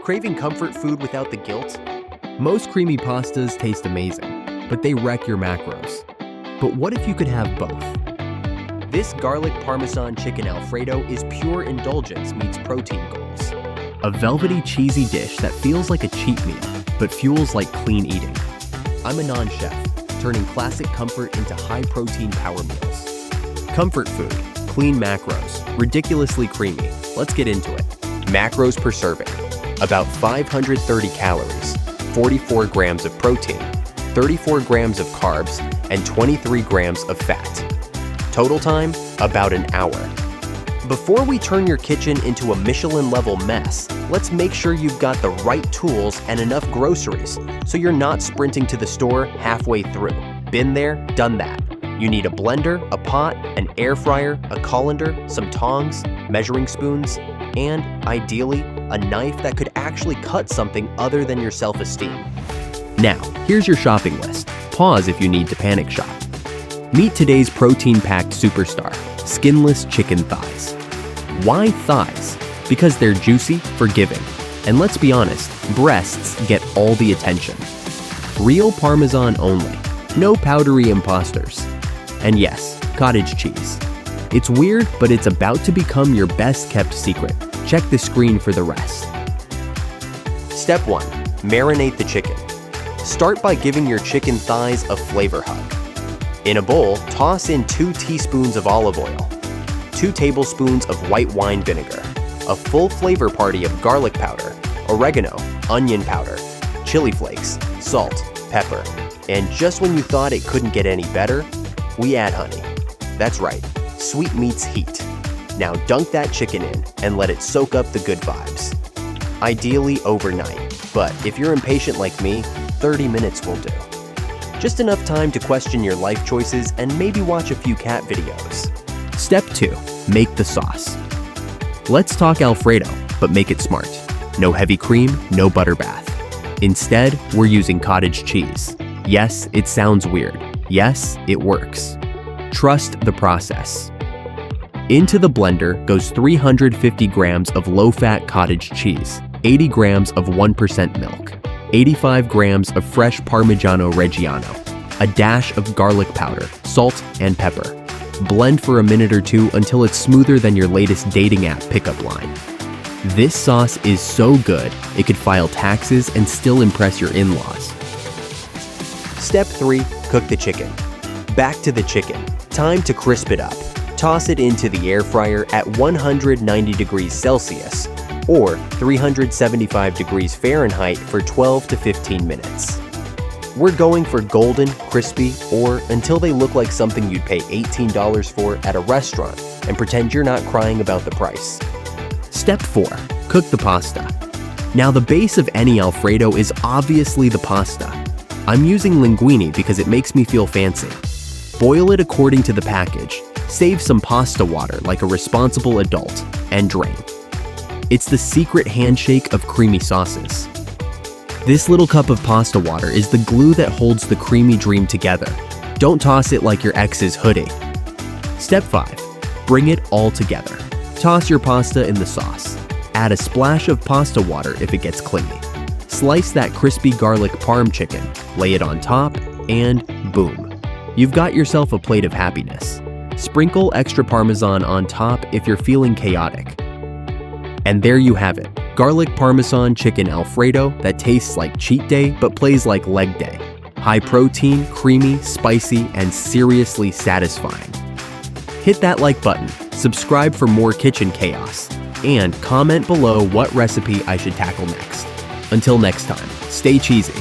Craving comfort food without the guilt? Most creamy pastas taste amazing, but they wreck your macros. But what if you could have both? This Garlic Parmesan Chicken Alfredo is pure indulgence meets protein goals. A velvety, cheesy dish that feels like a cheat meal, but fuels like clean eating. I'm Anon chef, turning classic comfort into high-protein power meals. Comfort food, clean macros, ridiculously creamy. Let's get into it. Macros per serving: about 530 calories, 44 grams of protein, 34 grams of carbs, and 23 grams of fat. Total time, about an hour. Before we turn your kitchen into a Michelin-level mess, let's make sure you've got the right tools and enough groceries so you're not sprinting to the store halfway through. Been there, done that. You need a blender, a pot, an air fryer, a colander, some tongs, measuring spoons, and, ideally, a knife that could actually cut something other than your self-esteem. Now, here's your shopping list. Pause if you need to panic shop. Meet today's protein-packed superstar, skinless chicken thighs. Why thighs? Because they're juicy, forgiving, and let's be honest, breasts get all the attention. Real Parmesan only, no powdery imposters. And yes, cottage cheese. It's weird, but it's about to become your best-kept secret. Check the screen for the rest. Step 1. Marinate the chicken. Start by giving your chicken thighs a flavor hug. In a bowl, toss in 2 teaspoons of olive oil, 2 tablespoons of white wine vinegar, a full flavor party of garlic powder, oregano, onion powder, chili flakes, salt, pepper, and just when you thought it couldn't get any better, we add honey. That's right, sweet meets heat. Now dunk that chicken in and let it soak up the good vibes. Ideally overnight, but if you're impatient like me, 30 minutes will do. Just enough time to question your life choices and maybe watch a few cat videos. Step 2. Make the sauce. Let's talk Alfredo, but make it smart. No heavy cream, no butter bath. Instead, we're using cottage cheese. Yes, it sounds weird. Yes, it works. Trust the process. Into the blender goes 350 grams of low-fat cottage cheese, 80 grams of 1% milk, 85 grams of fresh Parmigiano Reggiano, a dash of garlic powder, salt, and pepper. Blend for a minute or two until it's smoother than your latest dating app pickup line. This sauce is so good, it could file taxes and still impress your in-laws. Step 3. Cook the chicken. Back to the chicken. Time to crisp it up. Toss it into the air fryer at 190 degrees Celsius or 375 degrees Fahrenheit for 12 to 15 minutes. We're going for golden, crispy, or until they look like something you'd pay $18 for at a restaurant and pretend you're not crying about the price. Step 4. Cook the pasta. Now the base of any Alfredo is obviously the pasta. I'm using linguine because it makes me feel fancy. Boil it according to the package. Save some pasta water like a responsible adult, and drain. It's the secret handshake of creamy sauces. This little cup of pasta water is the glue that holds the creamy dream together. Don't toss it like your ex's hoodie. Step 5. Bring it all together. Toss your pasta in the sauce. Add a splash of pasta water if it gets clingy. Slice that crispy garlic parm chicken, lay it on top, and boom. You've got yourself a plate of happiness. Sprinkle extra Parmesan on top if you're feeling chaotic. And there you have it, Garlic Parmesan Chicken Alfredo that tastes like cheat day but plays like leg day. High protein, creamy, spicy, and seriously satisfying. Hit that like button, subscribe for more kitchen chaos, and comment below what recipe I should tackle next. Until next time, stay cheesy.